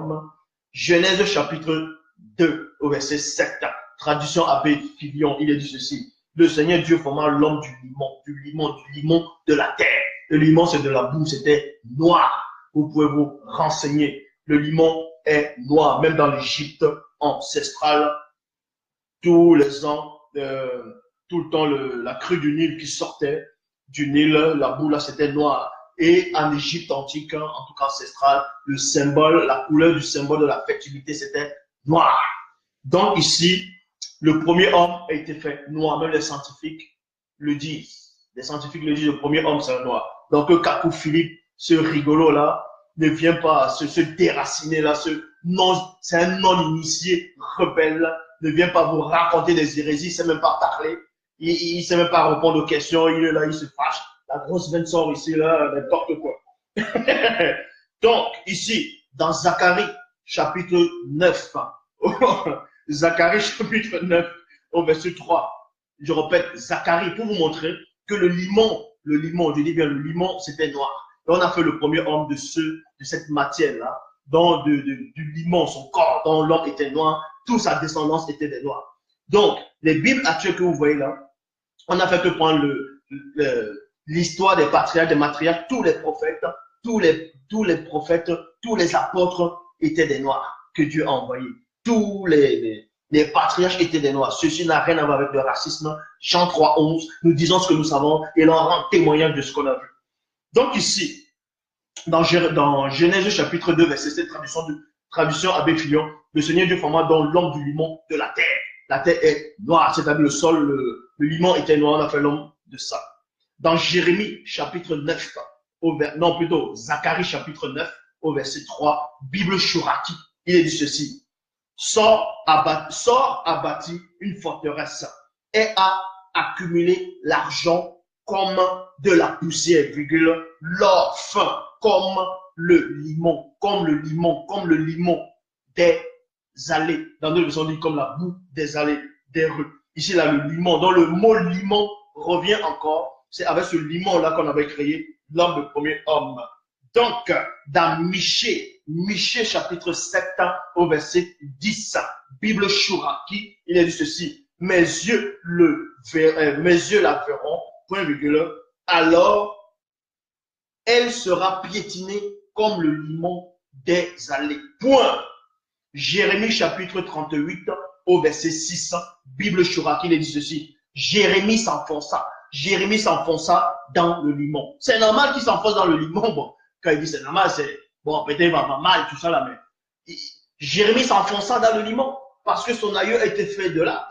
homme. Genèse chapitre 2 au verset 7. Traduction Abbé Filion, il est dit ceci. Le Seigneur Dieu forma l'homme du limon de la terre. Le limon, c'est de la boue, c'était noir. Vous pouvez vous renseigner. Le limon est noir, même dans l'Égypte ancestrale. Tous les ans, tout le temps, la crue du Nil qui sortait du Nil, la boue là, c'était noir. Et en Égypte antique, en tout cas ancestrale, le symbole, la couleur du symbole de la fertilité, c'était noir. Donc ici, le premier homme a été fait noir. Même les scientifiques le disent. Les scientifiques le disent, le premier homme, c'est un noir. Donc, Kakou Philippe, ce rigolo-là, ne vient pas se déraciner là. C'est un non-initié rebelle. Ne vient pas vous raconter des hérésies. Il ne sait même pas parler. Il ne sait même pas répondre aux questions. Il est là, il se fâche. La grosse veine sort ici, là, n'importe quoi. Donc, ici, dans Zacharie, chapitre 9, Zacharie chapitre 9 au verset 3. Je répète, Zacharie, pour vous montrer que le limon, je dis bien le limon, c'était noir. Et on a fait le premier homme de cette matière-là, du limon, son corps, dont l'homme était noir, toute sa descendance était des noirs. Donc, les Bibles actuelles que vous voyez là, on a fait que prendre l'histoire des patriarches, des matriarches, tous les prophètes, tous les prophètes, tous les apôtres étaient des noirs que Dieu a envoyés. Tous les patriarches étaient des noirs. Ceci n'a rien à voir avec le racisme. Jean 3, 11, nous disons ce que nous savons et l'on rend témoignage de ce qu'on a vu. Donc ici, dans Genèse chapitre 2, verset 7, traduction Abbé Filion, le Seigneur Dieu forma dans l'homme du limon de la terre. La terre est noire, c'est-à-dire le sol, le limon était noir, on a fait l'homme de ça. Dans Jérémie chapitre 9, Zacharie chapitre 9, au verset 3, Bible Shuraki, il est dit ceci. Sort a bâti une forteresse et a accumulé l'argent comme de la poussière, l'or fin comme le limon des allées. Dans d'autres versions, on dit comme la boue des allées, des rues. Ici, là, le limon. Donc, le mot limon revient encore. C'est avec ce limon-là qu'on avait créé l'homme, le premier homme. Donc, dans Michée chapitre 7 au verset 10, Bible Shuraki, il est dit ceci, mes yeux la verront, point virgule, alors elle sera piétinée comme le limon des allées. Point. Jérémie chapitre 38 au verset 6, Bible Shuraki, il est dit ceci, Jérémie s'enfonça dans le limon. C'est normal qu'il s'enfonce dans le limon, bon. Quand il dit c'est normal, c'est bon, peut-être il va mal, tout ça là, mais Jérémie s'enfonça dans le limon parce que son aïeux a été fait de là.